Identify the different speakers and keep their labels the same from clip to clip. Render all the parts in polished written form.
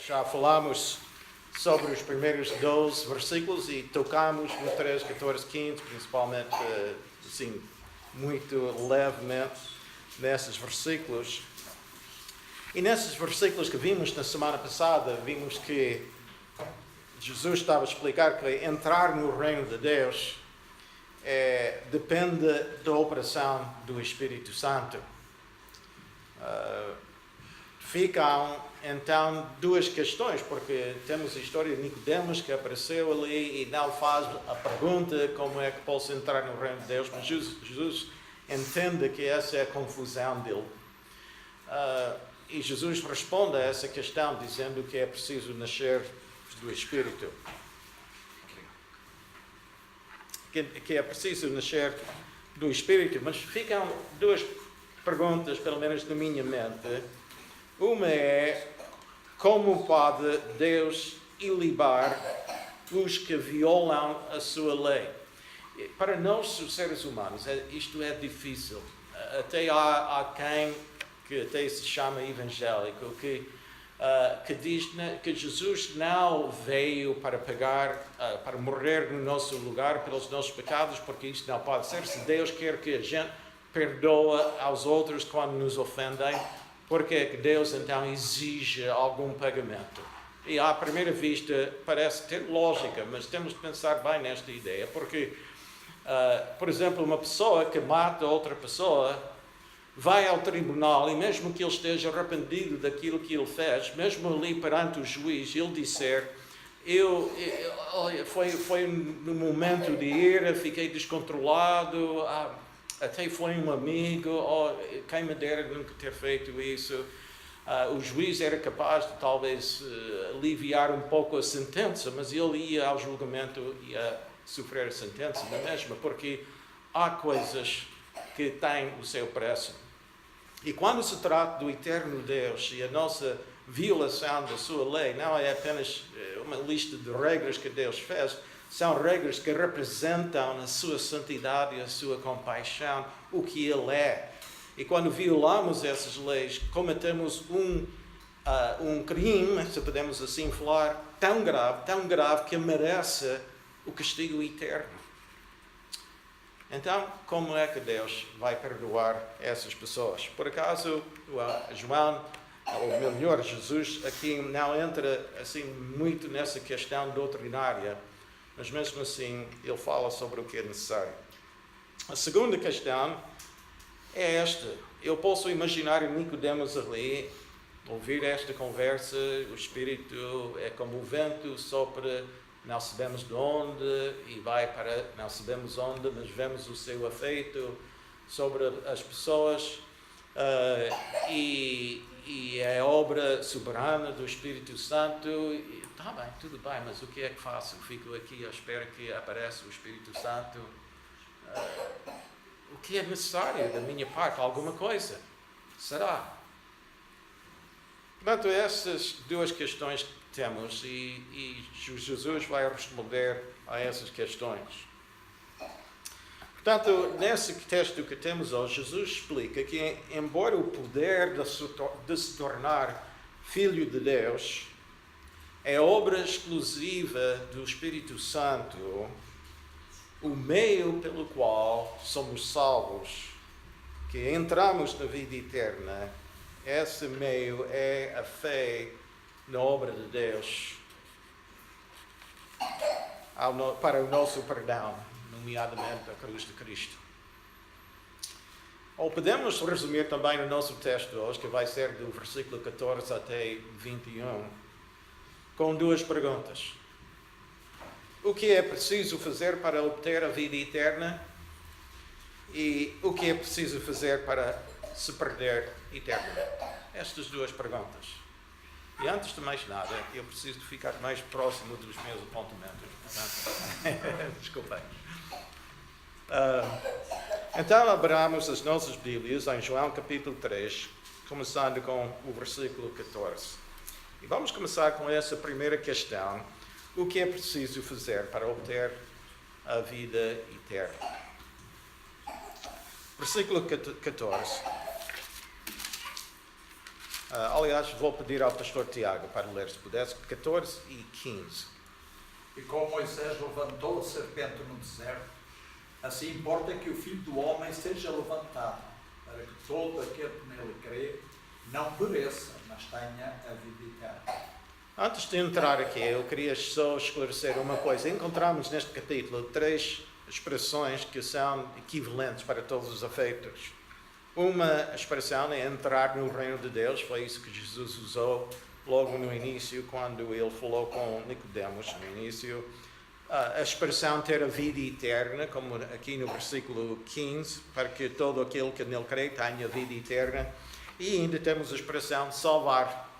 Speaker 1: Já falamos sobre os primeiros 12 versículos e tocamos no 13, 14, 15, principalmente, assim, muito levemente nesses versículos. E nesses versículos que vimos na semana passada, vimos que Jesus estava a explicar que entrar no reino de Deus depende da operação do Espírito Santo. Ficam, então, duas questões, porque temos a história de Nicodemos que apareceu ali e não faz a pergunta como é que posso entrar no reino de Deus, mas Jesus entende que essa é a confusão dele. E Jesus responde a essa questão dizendo que é preciso nascer do Espírito. Que é preciso nascer do Espírito. Mas ficam duas perguntas, pelo menos na minha mente. Uma é, como pode Deus ilibar os que violam a sua lei? Para nós, os seres humanos, isto é difícil. Até há quem que até se chama evangélico, que diz que Jesus não veio para para morrer no nosso lugar pelos nossos pecados, porque isto não pode ser. Se Deus quer que a gente perdoa aos outros quando nos ofendem, porque é que Deus então exige algum pagamento? E à primeira vista parece ter lógica, mas temos de pensar bem nesta ideia, porque, por exemplo, uma pessoa que mata outra pessoa vai ao tribunal e mesmo que ele esteja arrependido daquilo que ele fez, mesmo ali perante o juiz, ele disser, foi no momento de ira, fiquei descontrolado, até foi um amigo, quem me dera nunca ter feito isso. O juiz era capaz de talvez aliviar um pouco a sentença, mas ele ia ao julgamento e ia sofrer a sentença na mesma, porque há coisas que têm o seu preço. E quando se trata do eterno Deus e a nossa violação da sua lei, não é apenas uma lista de regras que Deus fez, são regras que representam a sua santidade e a sua compaixão, o que Ele é. E quando violamos essas leis, cometemos um crime, se podemos assim falar, tão grave, que merece o castigo eterno. Então, como é que Deus vai perdoar essas pessoas? Por acaso, João, ou melhor, Jesus, aqui não entra assim muito nessa questão doutrinária, mas mesmo assim ele fala sobre o que é necessário. A segunda questão é esta. Eu posso imaginar Nicodemos ali, ouvir esta conversa, o Espírito é como o vento, sopra, não sabemos de onde, e vai para não sabemos onde, mas vemos o seu efeito sobre as pessoas, e é obra soberana do Espírito Santo. Está bem, tudo bem, mas o que é que faço? Fico aqui à espera que apareça o Espírito Santo. O que é necessário da minha parte? Alguma coisa? Será? Portanto, essas duas questões que temos e Jesus vai responder a essas questões. Portanto, nesse texto que temos hoje, Jesus explica que, embora o poder de se tornar filho de Deus é obra exclusiva do Espírito Santo, o meio pelo qual somos salvos, que entramos na vida eterna, esse meio é a fé na obra de Deus para o nosso perdão, nomeadamente a cruz de Cristo. Ou podemos resumir também o nosso texto hoje, que vai ser do versículo 14 até 21, com duas perguntas. O que é preciso fazer para obter a vida eterna? E o que é preciso fazer para se perder eternamente? Estas duas perguntas. E antes de mais nada, eu preciso de ficar mais próximo dos meus apontamentos. Desculpem. Então, abramos as nossas Bíblias em João capítulo 3, começando com o versículo 14. E vamos começar com essa primeira questão. O que é preciso fazer para obter a vida eterna? Versículo 14. Aliás, vou pedir ao pastor Tiago para ler, se pudesse, 14 e 15.
Speaker 2: E como Moisés levantou a serpente no deserto, assim importa que o Filho do Homem seja levantado, para que todo aquele que nele crê não pereça, mas tenha a vida eterna.
Speaker 1: Antes de entrar aqui, eu queria só esclarecer uma coisa. Encontramos neste capítulo 3 expressões que são equivalentes para todos os efeitos. Uma expressão é entrar no reino de Deus, foi isso que Jesus usou logo no início, quando ele falou com Nicodemos no início. A expressão ter a vida eterna, como aqui no versículo 15, para que todo aquele que nele crê tenha a vida eterna. E ainda temos a expressão salvar.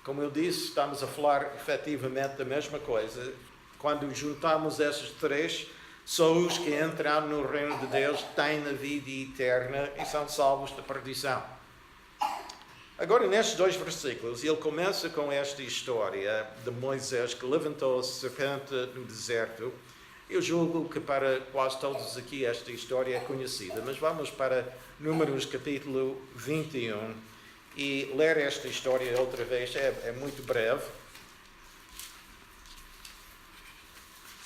Speaker 1: Como eu disse, estamos a falar efetivamente da mesma coisa. Quando juntamos esses três, só os que entram no reino de Deus têm a vida eterna e são salvos da perdição. Agora, nestes 2 versículos, ele começa com esta história de Moisés que levantou a serpente no deserto. Eu julgo que para quase todos aqui esta história é conhecida, mas vamos para Números capítulo 21 e ler esta história outra vez. É muito breve.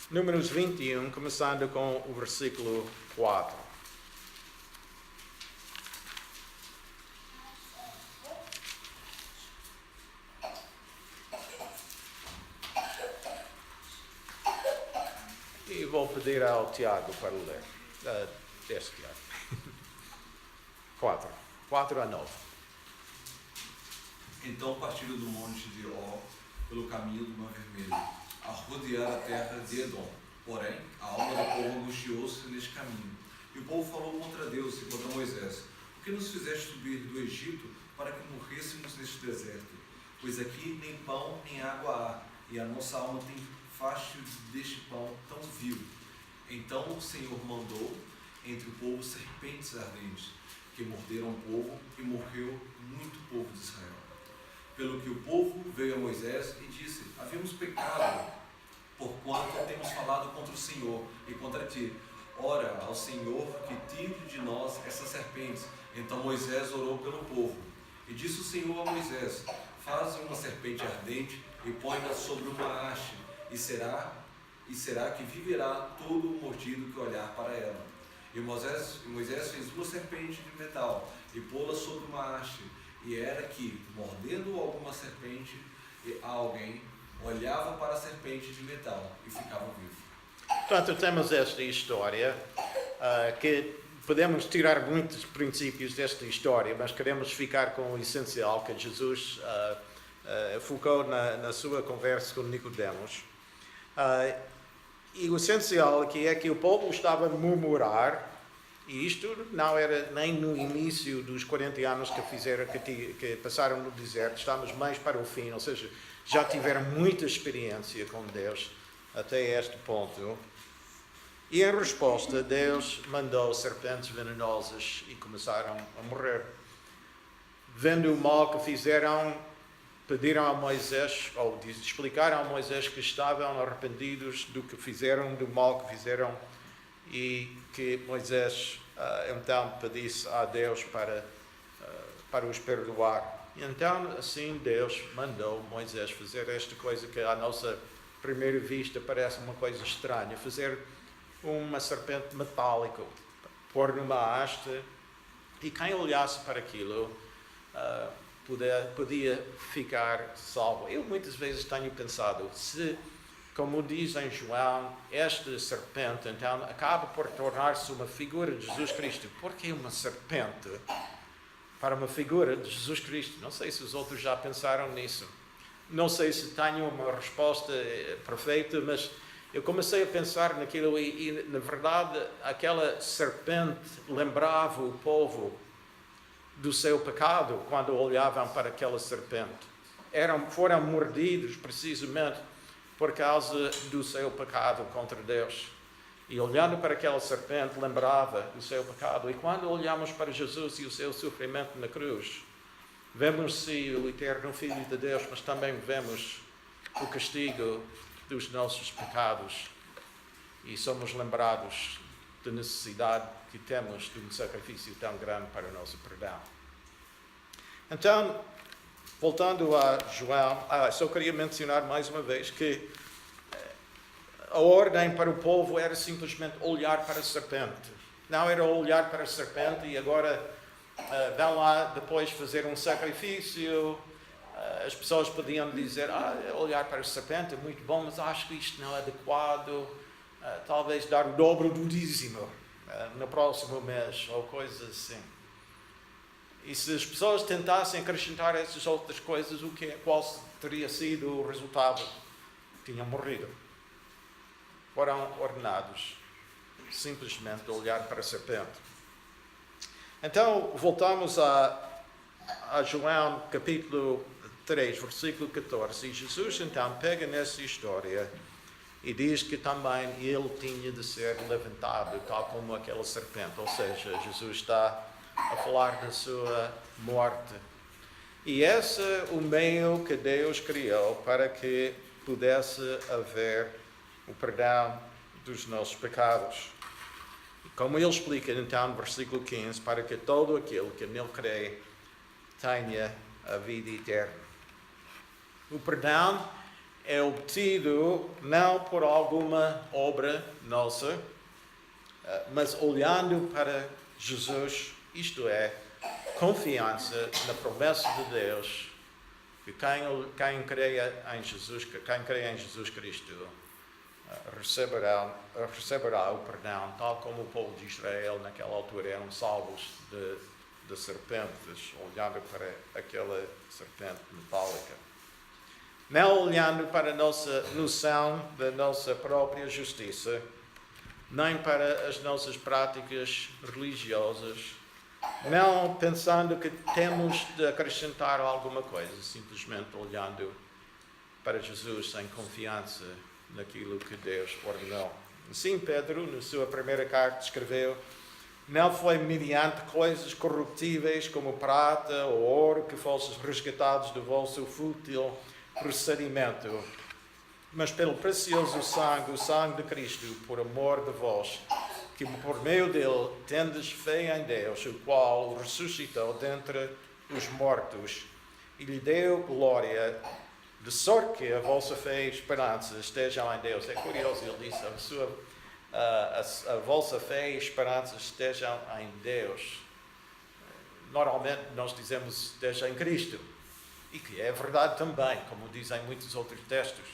Speaker 1: Números 21, começando com o versículo 4. E vou pedir ao Tiago para ler. Este Tiago. 4 a 9.
Speaker 3: Então partiram do monte de Ó pelo caminho do Mar Vermelho, a rodear a terra de Edom. Porém, a alma do povo angustiou-se neste caminho. E o povo falou contra Deus e contra Moisés: Por que nos fizeste subir do Egito para que morrêssemos neste deserto? Pois aqui nem pão nem água há, e a nossa alma tem fácil deste pão tão vivo. Então o Senhor mandou entre o povo serpentes ardentes, que morderam o povo, e morreu muito povo de Israel. Pelo que o povo veio a Moisés e disse: Havíamos pecado, porquanto temos falado contra o Senhor e contra ti. Ora ao Senhor que tire de nós essas serpentes. Então Moisés orou pelo povo. E disse o Senhor a Moisés: Faze uma serpente ardente e põe-na sobre uma haste, e será que viverá todo o mordido que olhar para ela. E Moisés fez uma serpente de metal e pô-la sobre uma haste. E era que, mordendo alguma serpente, alguém olhava para a serpente de metal e ficava vivo.
Speaker 1: Portanto, temos esta história que podemos tirar muitos princípios desta história, mas queremos ficar com o essencial que Jesus focou na sua conversa com Nicodemos. E o essencial aqui é que o povo estava a murmurar, e isto não era nem no início dos 40 anos que passaram no deserto, estamos mais para o fim, ou seja, já tiveram muita experiência com Deus até este ponto. E em resposta, Deus mandou serpentes venenosas e começaram a morrer. Vendo o mal que fizeram, pediram a Moisés, ou explicaram a Moisés que estavam arrependidos do que fizeram, do mal que fizeram, e que Moisés então pedisse a Deus para os perdoar. E então, assim, Deus mandou Moisés fazer esta coisa que à nossa primeira vista parece uma coisa estranha, fazer uma serpente metálica, pôr numa haste, e quem olhasse para aquilo podia ficar salvo. Eu muitas vezes tenho pensado, se, como diz em João, esta serpente então acaba por tornar-se uma figura de Jesus Cristo. Por que uma serpente para uma figura de Jesus Cristo? Não sei se os outros já pensaram nisso. Não sei se tenho uma resposta perfeita, mas eu comecei a pensar naquilo e na verdade, aquela serpente lembrava o povo do seu pecado quando olhavam para aquela serpente. Foram mordidos precisamente por causa do seu pecado contra Deus. E olhando para aquela serpente, lembrava do seu pecado. E quando olhamos para Jesus e o seu sofrimento na cruz, vemos-se o eterno Filho de Deus, mas também vemos o castigo dos nossos pecados. E somos lembrados da necessidade que temos de um sacrifício tão grande para o nosso perdão. Então, voltando a João, só queria mencionar mais uma vez que a ordem para o povo era simplesmente olhar para a serpente. Não era olhar para a serpente e agora vão lá depois fazer um sacrifício. As pessoas podiam dizer, olhar para a serpente é muito bom, mas acho que isto não é adequado. Talvez dar o dobro do dízimo no próximo mês, ou coisas assim. E se as pessoas tentassem acrescentar essas outras coisas, qual teria sido o resultado? Tinham morrido. Foram ordenados simplesmente a olhar para a serpente. Então, voltamos a João capítulo 3, versículo 14. E Jesus então pega nessa história e diz que também ele tinha de ser levantado, tal como aquela serpente. Ou seja, Jesus está a falar da sua morte. E esse é o meio que Deus criou para que pudesse haver o perdão dos nossos pecados. E como ele explica então no versículo 15, para que todo aquele que nele crê tenha a vida eterna. O perdão é obtido não por alguma obra nossa, mas olhando para Jesus, isto é, confiança na promessa de Deus, que quem crê em Jesus Cristo receberá o perdão, tal como o povo de Israel naquela altura eram salvos de serpentes, olhando para aquela serpente metálica. Não olhando para a nossa noção da nossa própria justiça, nem para as nossas práticas religiosas, não pensando que temos de acrescentar alguma coisa, simplesmente olhando para Jesus sem confiança naquilo que Deus ordenou. Assim, Pedro, na sua primeira carta, escreveu: não foi mediante coisas corruptíveis como prata ou ouro que fosses resgatados do vosso fútil procedimento, mas pelo precioso sangue, o sangue de Cristo, por amor de vós, que por meio dele tendes fé em Deus, o qual o ressuscitou dentre os mortos e lhe deu glória, de sorte que a vossa fé e esperança estejam em Deus. É curioso, ele disse, a vossa fé e esperança estejam em Deus. Normalmente nós dizemos esteja em Cristo, e que é verdade também, como dizem muitos outros textos.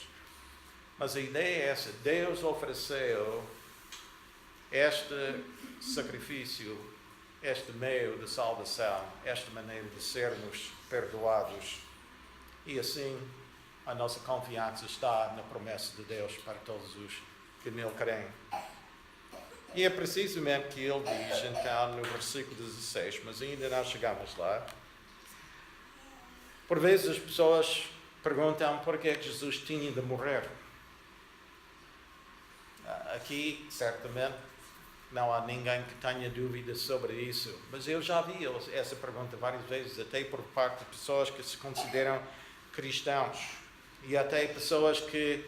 Speaker 1: Mas a ideia é essa: Deus ofereceu este sacrifício, este meio de salvação, esta maneira de sermos perdoados. E assim a nossa confiança está na promessa de Deus para todos os que nele creem. E é precisamente que ele diz, então, no versículo 16, mas ainda não chegamos lá. Por vezes as pessoas perguntam por que Jesus tinha de morrer. Aqui, certamente, não há ninguém que tenha dúvidas sobre isso, mas eu já vi essa pergunta várias vezes, até por parte de pessoas que se consideram cristãos e até pessoas que,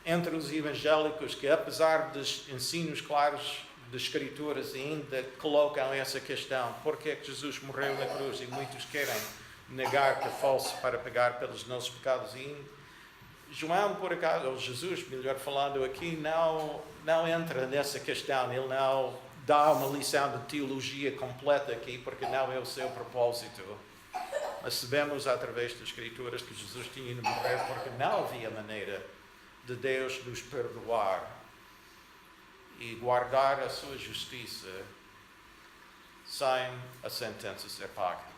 Speaker 1: entre os evangélicos, que apesar dos ensinos claros das Escrituras ainda colocam essa questão: por que Jesus morreu na cruz? E muitos querem negar que fosse para pagar pelos nossos pecados. E João, por acaso, ou Jesus, melhor falando aqui, não entra nessa questão. Ele não dá uma lição de teologia completa aqui, porque não é o seu propósito. Mas sabemos através das Escrituras que Jesus tinha de morrer porque não havia maneira de Deus nos perdoar e guardar a sua justiça sem a sentença ser paga.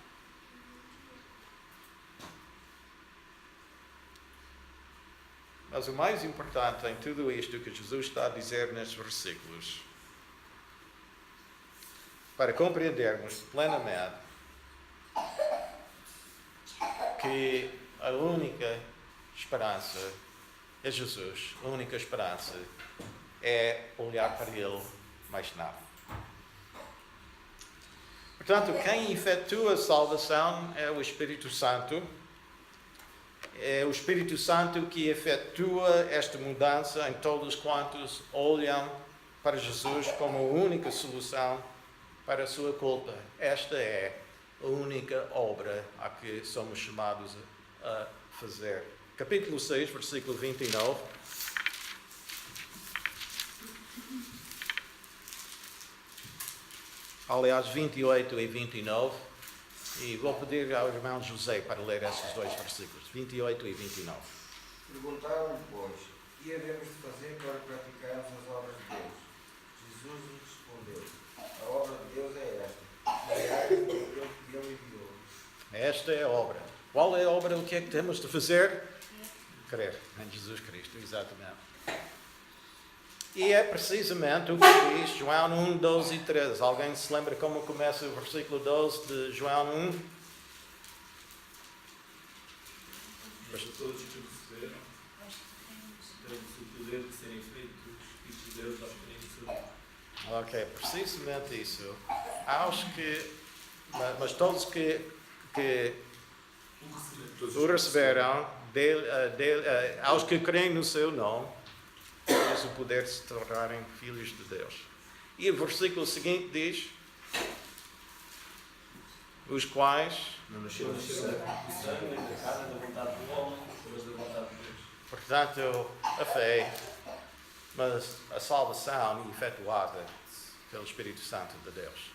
Speaker 1: Mas o mais importante em tudo isto que Jesus está a dizer nestes versículos, para compreendermos plenamente que a única esperança é Jesus, a única esperança é olhar para Ele, mais nada. Portanto, quem efetua a salvação é o Espírito Santo. É o Espírito Santo que efetua esta mudança em todos quantos olham para Jesus como a única solução para a sua culpa. Esta é a única obra a que somos chamados a fazer. Capítulo 6, versículo 29. Aliás, 28 e 29. E vou pedir ao irmão José para ler esses dois versículos, 28 e 29.
Speaker 4: Perguntaram, pois, que havemos de fazer para praticarmos as obras de Deus? Jesus lhes respondeu, a obra de Deus é esta, pregai aquele que Ele enviou.
Speaker 1: Esta é a obra. Qual é a obra? O que é que temos de fazer? Crer em Jesus Cristo, exatamente. E é precisamente o que diz João 1, 12 e 13. Alguém se lembra como começa o versículo 12 de João 1?
Speaker 3: Mas todos que receberam têm o poder de serem feitos filhos de Deus aos que nem receberam.
Speaker 1: Ok, precisamente isso. Aos que, mas todos que o receberam, aos que creem no seu nome, tens o poder de se tornarem filhos de Deus. E o versículo seguinte diz, os quais,
Speaker 3: Não nasceram da corrupção, nem da carne, da vontade do homem, mas da vontade de Deus.
Speaker 1: portanto, a fé, mas a salvação efetuada pelo Espírito Santo de Deus.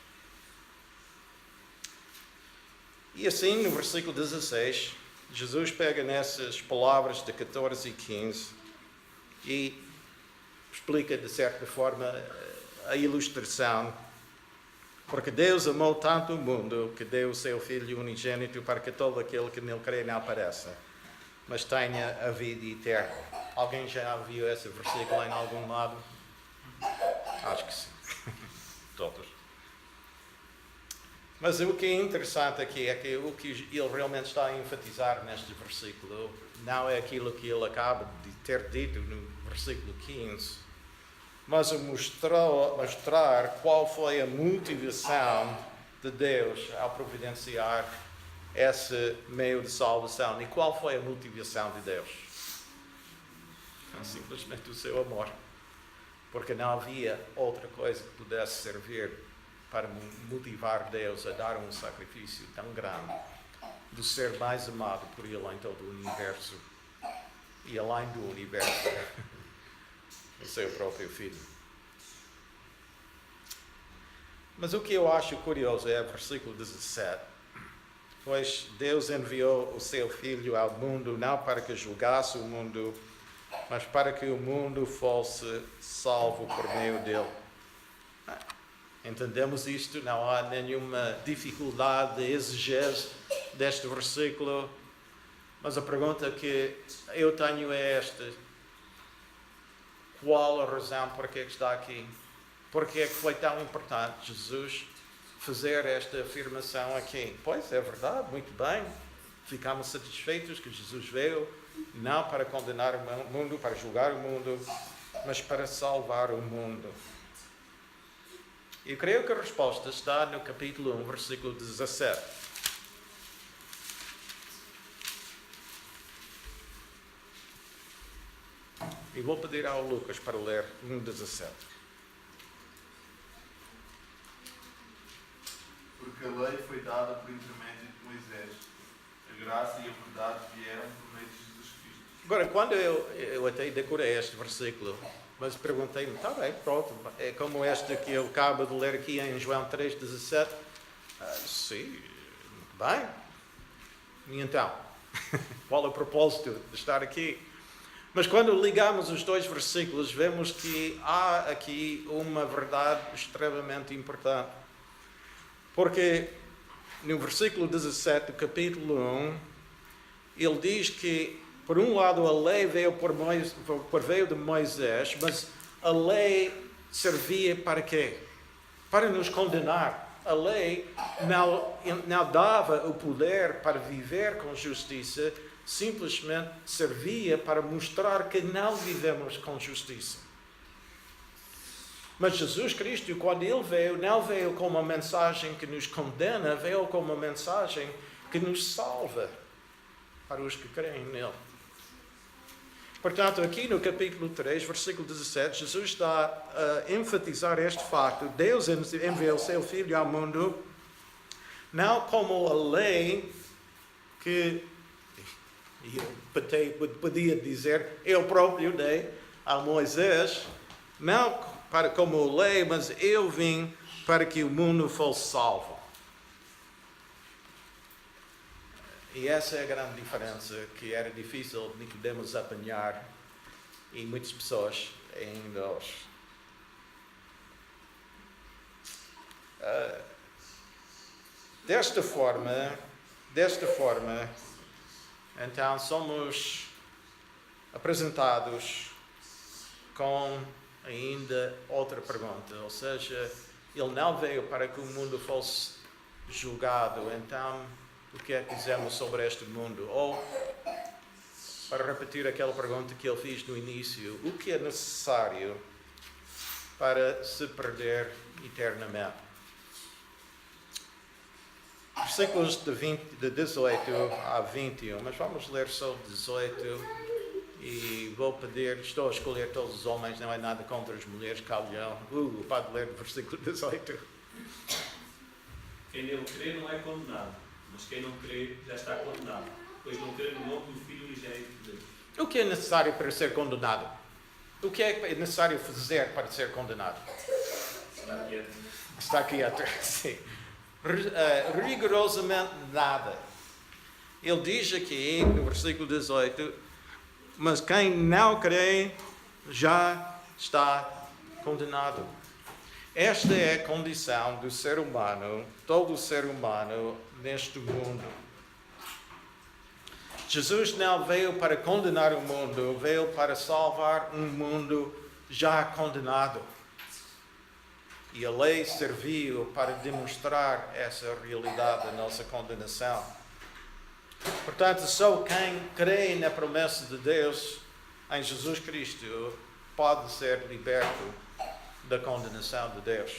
Speaker 1: E assim, no versículo 16, Jesus pega nessas palavras de 14 e 15 e explica, de certa forma, a ilustração. Porque Deus amou tanto o mundo que deu o seu Filho unigênito para que todo aquele que nele crê não pereça, mas tenha a vida eterna. Alguém já viu esse versículo em algum lado? Acho que sim. Todos. Mas o que é interessante aqui é que o que ele realmente está a enfatizar neste versículo não é aquilo que ele acaba de ter dito no versículo 15, mas a mostrar qual foi a motivação de Deus ao providenciar esse meio de salvação. E qual foi a motivação de Deus? Simplesmente o seu amor. Porque não havia outra coisa que pudesse servir para motivar Deus a dar um sacrifício tão grande de ser mais amado por Ele em todo o universo e além do universo, o seu próprio Filho. Mas o que eu acho curioso é o versículo 17. Pois Deus enviou o seu Filho ao mundo não para que julgasse o mundo, mas para que o mundo fosse salvo por meio dele. Entendemos isto, não há nenhuma dificuldade de exegese deste versículo, mas a pergunta que eu tenho é esta: qual a razão por que está aqui? Por que é que foi tão importante Jesus fazer esta afirmação aqui? Pois, é verdade, muito bem, ficamos satisfeitos que Jesus veio não para condenar o mundo, para julgar o mundo, mas para salvar o mundo. Eu creio que a resposta está no capítulo 1, versículo 17. E vou pedir ao Lucas para ler 1:17.
Speaker 5: Porque a lei foi dada por intermédio de Moisés. A graça e a verdade vieram por meio de Jesus Cristo.
Speaker 1: Agora, quando eu até decorei este versículo, mas perguntei-me, está bem, pronto, é como este que eu acabo de ler aqui em João 3:17. Sim, muito bem. E então, qual é o propósito de estar aqui? Mas quando ligamos os dois versículos, vemos que há aqui uma verdade extremamente importante. Porque no versículo 17 do capítulo 1, ele diz que, por um lado, a lei veio por meio de Moisés, mas a lei servia para quê? Para nos condenar. A lei não dava o poder para viver com justiça, simplesmente servia para mostrar que não vivemos com justiça. Mas Jesus Cristo, quando Ele veio, não veio com uma mensagem que nos condena, veio com uma mensagem que nos salva para os que creem nele. Portanto, aqui no capítulo 3, versículo 17, Jesus está a enfatizar este facto. Deus enviou o seu Filho ao mundo Não como a lei que eu podia dizer, eu próprio dei a Moisés, não para como lei, mas eu vim para que o mundo fosse salvo. E essa é a grande diferença que era difícil Nicodemos apanhar e muitas pessoas ainda hoje. Desta forma, então somos apresentados com ainda outra pergunta, ou seja, ele não veio para que o mundo fosse julgado, então o que é que dizemos sobre este mundo? Ou, para repetir aquela pergunta que ele fez no início, o que é necessário para se perder eternamente? Versículos de 18 a 21, mas vamos ler só 18 e vou pedir, estou a escolher todos os homens, não é nada contra as mulheres, calhão. Pode ler o versículo 18.
Speaker 6: Quem nele crê não é condenado, mas quem não crê já está condenado, pois não crê no nome do Filho unigênito de Deus.
Speaker 1: O que é necessário para ser condenado? O que é necessário fazer para ser condenado?
Speaker 6: Está quieto.
Speaker 1: Está quieto, sim. Rigorosamente nada. Ele diz aqui no versículo 18, mas quem não crê já está condenado. Esta é a condição do ser humano, todo o ser humano neste mundo. Jesus não veio para condenar o mundo, veio para salvar um mundo já condenado. E a lei serviu para demonstrar essa realidade da nossa condenação. Portanto, só quem crê na promessa de Deus em Jesus Cristo pode ser liberto da condenação de Deus.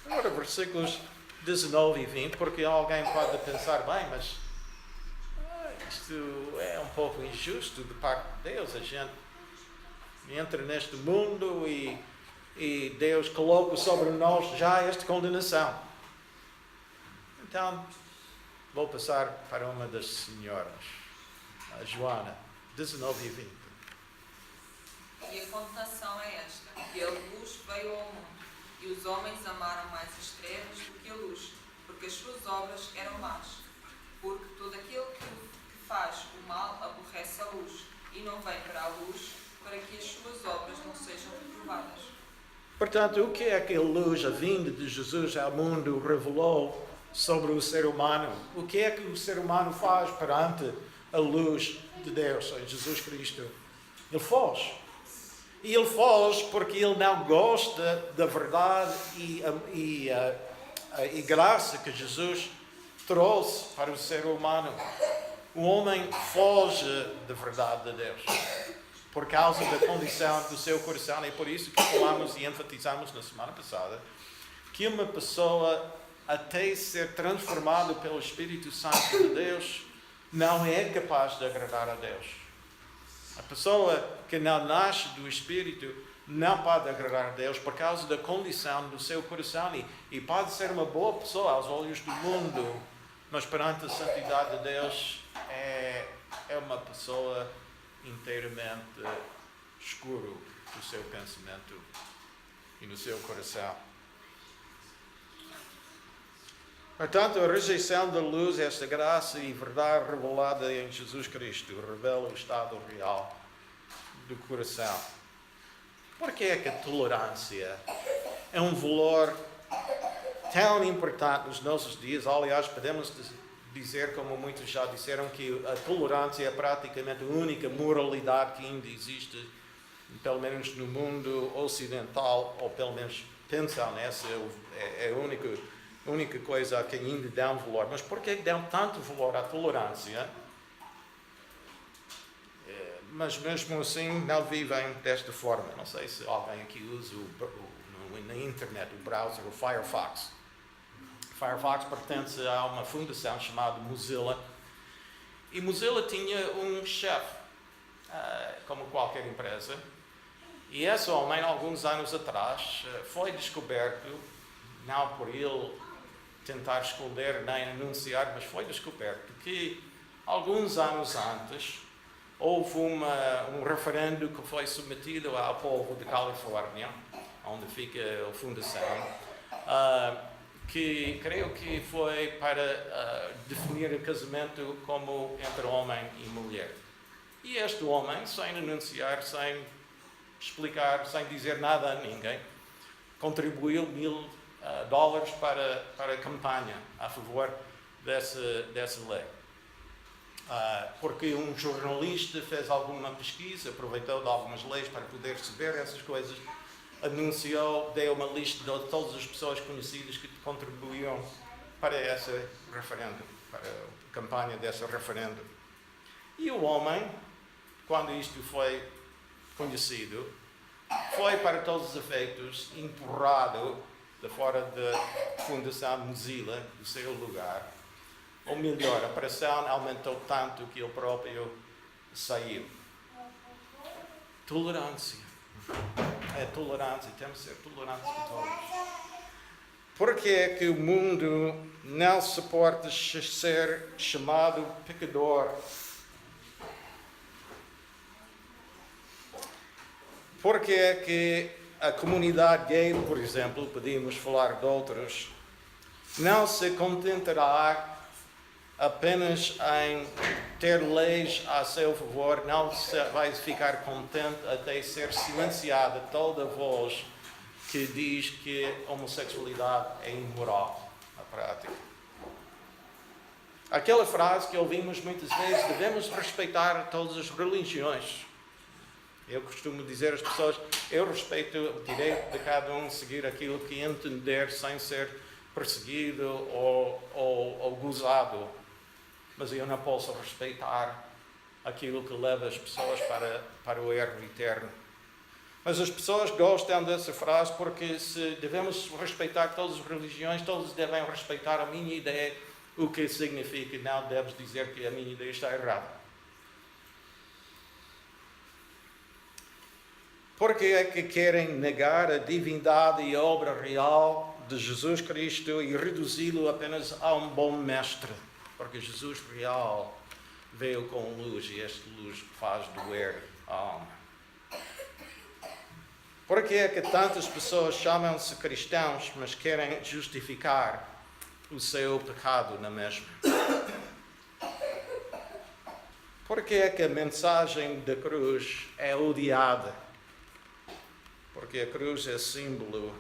Speaker 1: Agora, versículos 19 e 20, porque alguém pode pensar, bem, mas isto é um pouco injusto de parte de Deus. A gente entra neste mundo e Deus coloca sobre nós já esta condenação. Então, vou passar para uma das senhoras, a Joana, 19 e 20.
Speaker 7: E a condenação é esta, que a luz veio ao mundo, e os homens amaram mais as trevas do que a luz, porque as suas obras eram más. Porque todo aquele que faz o mal aborrece a luz, e não vem para a luz, para que as suas obras não sejam reprovadas.
Speaker 1: Portanto, o que é que a luz, a vinda de Jesus ao mundo, revelou sobre o ser humano? O que é que o ser humano faz perante a luz de Deus, em Jesus Cristo? Ele foge. E ele foge porque ele não gosta da verdade e graça que Jesus trouxe para o ser humano. O homem foge da verdade de Deus por causa da condição do seu coração. É por isso que falamos e enfatizamos na semana passada que uma pessoa, até ser transformada pelo Espírito Santo de Deus, não é capaz de agradar a Deus. A pessoa que não nasce do Espírito não pode agradar a Deus por causa da condição do seu coração. E pode ser uma boa pessoa aos olhos do mundo, mas perante a santidade de Deus é uma pessoa inteiramente escuro no seu pensamento e no seu coração. Portanto, a rejeição da luz, esta graça e verdade revelada em Jesus Cristo, revela o estado real do coração. Por que é que a tolerância é um valor tão importante nos nossos dias? Aliás, podemos dizer, como muitos já disseram, que a tolerância é praticamente a única moralidade que ainda existe, pelo menos no mundo ocidental, ou pelo menos pensam nessa, é a única coisa a que ainda dão valor. Mas por que dão tanto valor à tolerância? Mas mesmo assim não vivem desta forma. Não sei se alguém aqui usa na internet o browser, o Firefox. Firefox pertence a uma fundação chamada Mozilla. E Mozilla tinha um chefe, como qualquer empresa. E esse homem, alguns anos atrás, foi descoberto, não por ele tentar esconder nem anunciar, mas foi descoberto que alguns anos antes houve um referendo que foi submetido ao povo de Califórnia, onde fica a fundação, que creio que foi para definir o casamento como entre homem e mulher. E este homem, sem anunciar, sem explicar, sem dizer nada a ninguém, contribuiu $1.000 para a campanha a favor dessa lei. Porque um jornalista fez alguma pesquisa, aproveitou de algumas leis para poder saber essas coisas, anunciou, deu uma lista de todas as pessoas conhecidas que contribuíam para esse referendo, para a campanha desse referendo. E o homem, quando isto foi conhecido, foi para todos os efeitos empurrado de fora da Fundação Mozilla, do seu lugar. Ou melhor, a pressão aumentou tanto que ele próprio saiu. Tolerância. É tolerância, temos que ser tolerantes com todos. Por que é que o mundo não suporta ser chamado pecador? Por que é que a comunidade gay, por exemplo, podemos falar de outros, não se contentará apenas em ter leis a seu favor, não vai ficar contente até ser silenciada toda voz que diz que a homossexualidade é imoral na prática. Aquela frase que ouvimos muitas vezes, devemos respeitar todas as religiões. Eu costumo dizer às pessoas, eu respeito o direito de cada um seguir aquilo que entender sem ser perseguido ou gozado. Mas eu não posso respeitar aquilo que leva as pessoas para o erro eterno. Mas as pessoas gostam dessa frase porque se devemos respeitar todas as religiões, todos devem respeitar a minha ideia, o que significa que não deves dizer que a minha ideia está errada. Porque é que querem negar a divindade e a obra real de Jesus Cristo e reduzi-lo apenas a um bom mestre? Porque Jesus real veio com luz e esta luz faz doer a alma. Porque é que tantas pessoas chamam-se cristãos, mas querem justificar o seu pecado na mesma? Porque é que a mensagem da cruz é odiada? Porque a cruz é símbolo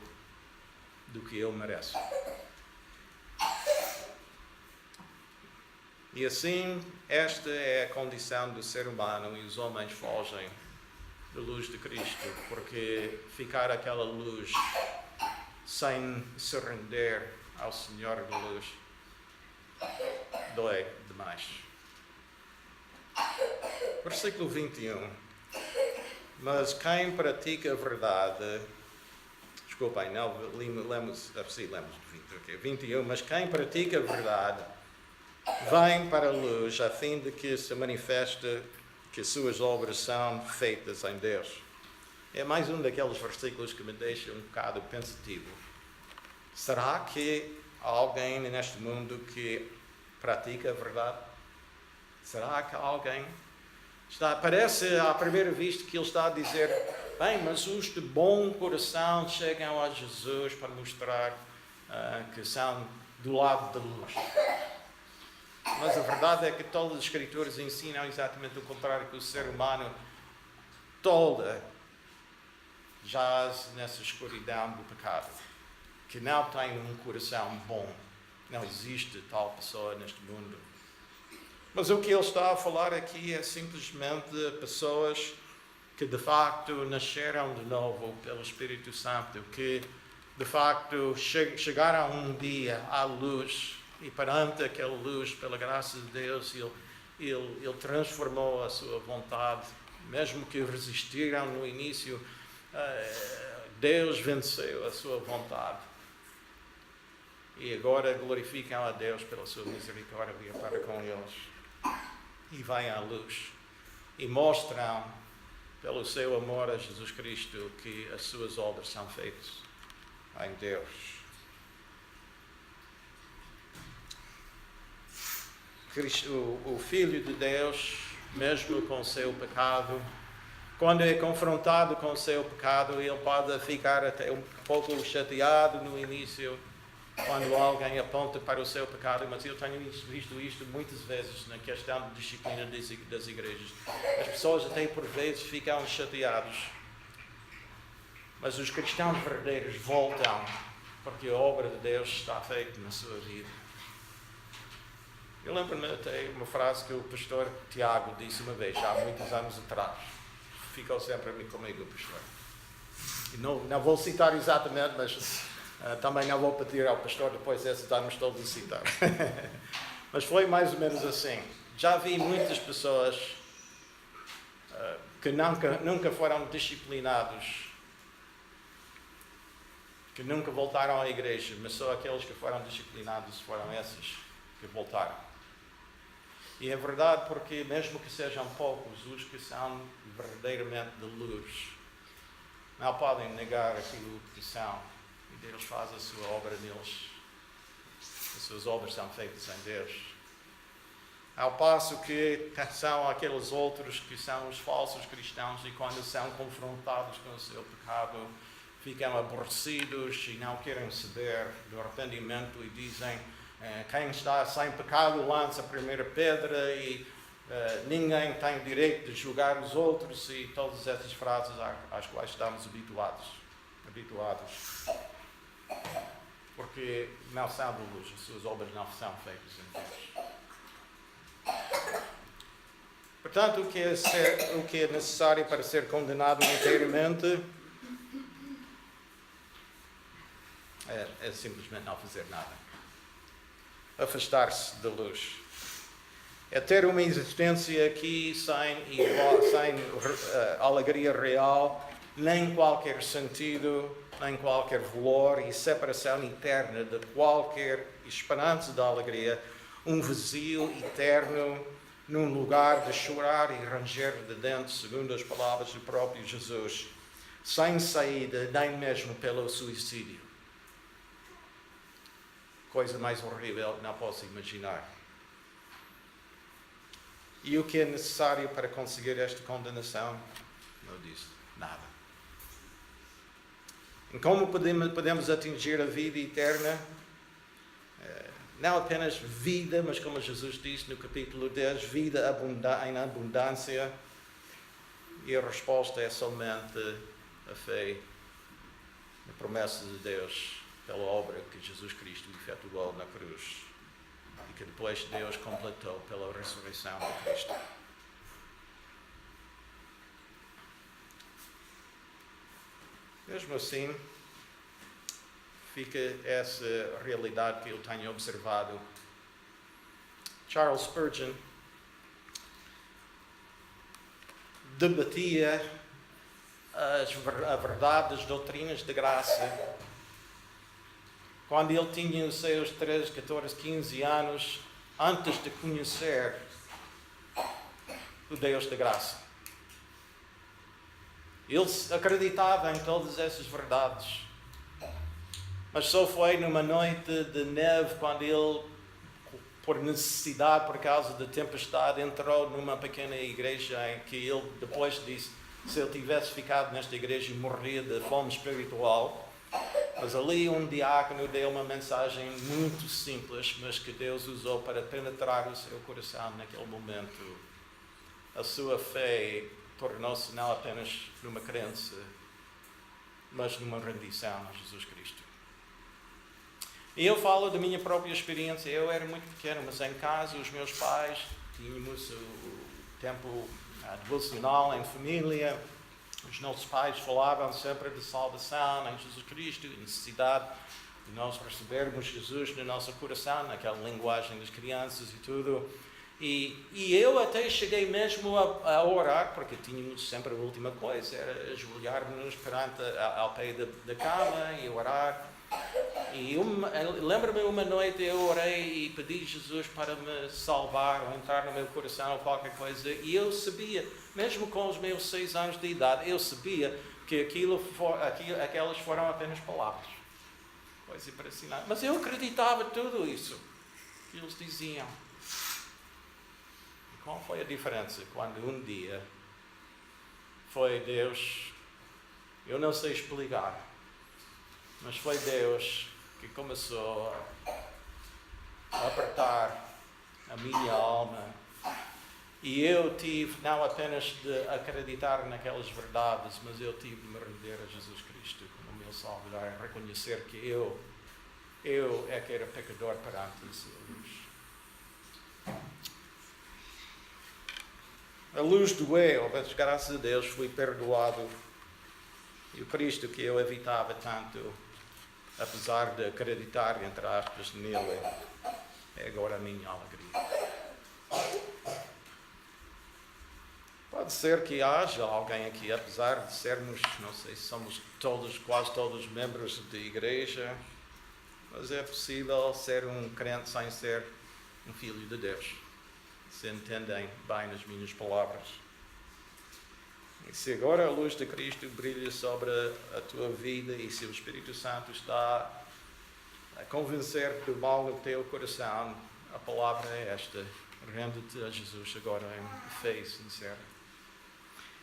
Speaker 1: do que eu mereço. E assim, esta é a condição do ser humano e os homens fogem da luz de Cristo, porque ficar aquela luz sem se render ao Senhor da luz dói demais. Versículo 21. Mas quem pratica a verdade... Desculpem, não, lemos 21. Mas quem pratica a verdade vem para a luz, a fim de que se manifeste que suas obras são feitas em Deus. É mais um daqueles versículos que me deixa um bocado pensativo. Será que há alguém neste mundo que pratica a verdade? Será que há alguém? Parece à primeira vista que ele está a dizer, bem, mas os de bom coração chegam a Jesus para mostrar que são do lado da luz. Mas a verdade é que todas as escrituras ensinam exatamente o contrário, que o ser humano toda jaz nessa escuridão do pecado, que não tem um coração bom. Não existe tal pessoa neste mundo. Mas o que ele está a falar aqui é simplesmente pessoas que de facto nasceram de novo pelo Espírito Santo, que de facto chegaram um dia à luz e perante aquela luz, pela graça de Deus, ele transformou a sua vontade. Mesmo que resistiram no início, Deus venceu a sua vontade. E agora glorificam a Deus pela sua misericórdia para com eles. E vêm à luz e mostram, pelo seu amor a Jesus Cristo, que as suas obras são feitas em Deus. o Filho de Deus, mesmo com o seu pecado, quando é confrontado com o seu pecado, ele pode ficar até um pouco chateado no início, quando alguém aponta para o seu pecado, mas eu tenho visto isto muitas vezes na questão de disciplina das igrejas. As pessoas até por vezes ficam chateados, mas os cristãos verdadeiros voltam, porque a obra de Deus está feita na sua vida. Eu lembro-me até uma frase que o pastor Tiago disse uma vez, há muitos anos atrás. Ficou sempre comigo, pastor. E não vou citar exatamente, mas também não vou pedir ao pastor depois desses anos todos a citar. Mas foi mais ou menos assim. Já vi muitas pessoas que nunca foram disciplinados, que nunca voltaram à igreja, mas só aqueles que foram disciplinados foram esses que voltaram. E é verdade porque mesmo que sejam poucos, os que são verdadeiramente de luz não podem negar aquilo que são. E Deus faz a sua obra neles. As suas obras são feitas em Deus. Ao passo que são aqueles outros que são os falsos cristãos e quando são confrontados com o seu pecado, ficam aborrecidos e não querem ceder do arrependimento e dizem: quem está sem pecado lança a primeira pedra e ninguém tem direito de julgar os outros, e todas essas frases às quais estamos habituados. Porque não são de luz, as suas obras não são feitas em Deus. Portanto, o que é necessário para ser condenado inteiramente é simplesmente não fazer nada. Afastar-se da luz. É ter uma existência aqui sem alegria real, nem qualquer sentido, nem qualquer valor e separação eterna de qualquer esperança de alegria, um vazio eterno num lugar de chorar e ranger de dentes, segundo as palavras do próprio Jesus, sem saída nem mesmo pelo suicídio. Coisa mais horrível que não posso imaginar. E o que é necessário para conseguir esta condenação? Eu disse, nada. E como podemos atingir a vida eterna? Não apenas vida, mas como Jesus disse no capítulo 10, vida em abundância. E a resposta é somente a fé na promessa de Deus, pela obra que Jesus Cristo efetuou na cruz e que depois Deus completou pela ressurreição de Cristo. Mesmo assim, fica essa realidade que eu tenho observado. Charles Spurgeon debatia a verdade das doutrinas de graça quando ele tinha os seus 13, 14, 15 anos, antes de conhecer o Deus da graça. Ele acreditava em todas essas verdades, mas só foi numa noite de neve, quando ele, por necessidade, por causa da tempestade, entrou numa pequena igreja em que ele depois disse: se ele tivesse ficado nesta igreja, morria de fome espiritual. Mas ali um diácono deu uma mensagem muito simples, mas que Deus usou para penetrar o seu coração naquele momento. A sua fé tornou-se não apenas numa crença, mas numa rendição a Jesus Cristo. E eu falo da minha própria experiência. Eu era muito pequeno, mas em casa os meus pais tínhamos o tempo devocional em família. Os nossos pais falavam sempre de salvação em Jesus Cristo, e necessidade de nós recebermos Jesus no nosso coração, naquela linguagem das crianças e tudo. E eu até cheguei mesmo a orar, porque tínhamos sempre a última coisa, era ajoelhar-nos perante ao pé da cama e orar. E lembro-me uma noite eu orei e pedi a Jesus para me salvar ou entrar no meu coração ou qualquer coisa, e eu sabia, mesmo com os meus 6 anos de idade, eu sabia que aquelas foram apenas palavras, coisa impressionante, mas eu acreditava tudo isso que eles diziam. qual foi a diferença quando um dia foi Deus, eu não sei explicar, mas foi Deus que começou a apertar a minha alma e eu tive não apenas de acreditar naquelas verdades, mas eu tive de me render a Jesus Cristo como meu Salvador, reconhecer que eu é que era pecador perante a sua luz. A luz do eu, mas graças a Deus fui perdoado. E o Cristo que eu evitava tanto, apesar de acreditar, entre aspas, nele, é agora a minha alegria. Pode ser que haja alguém aqui, apesar de sermos, não sei se somos quase todos membros de igreja, mas é possível ser um crente sem ser um filho de Deus. Se entendem bem nas minhas palavras. E se agora a luz de Cristo brilha sobre a tua vida e se o Espírito Santo está a convencer do mal no teu coração, a palavra é esta: rende-te a Jesus agora em fé sincera.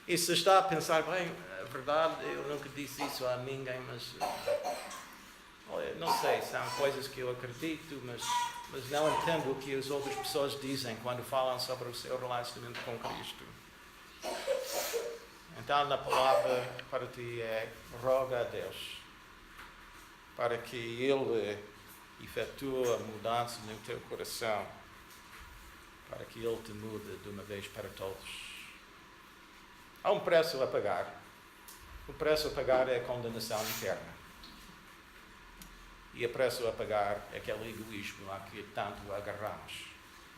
Speaker 1: E se está a pensar, bem, é verdade, eu nunca disse isso a ninguém, mas olha, não sei, são coisas que eu acredito, mas não entendo o que as outras pessoas dizem quando falam sobre o seu relacionamento com Cristo. Então, a palavra para ti é: roga a Deus para que Ele efetue a mudança no teu coração, para que Ele te mude de uma vez para todos. Há um preço a pagar. O preço a pagar é a condenação eterna. E o preço a pagar é aquele egoísmo a que tanto agarramos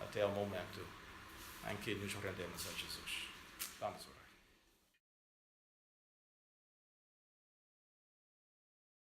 Speaker 1: até o momento em que nos rendemos a Jesus. Vamos orar.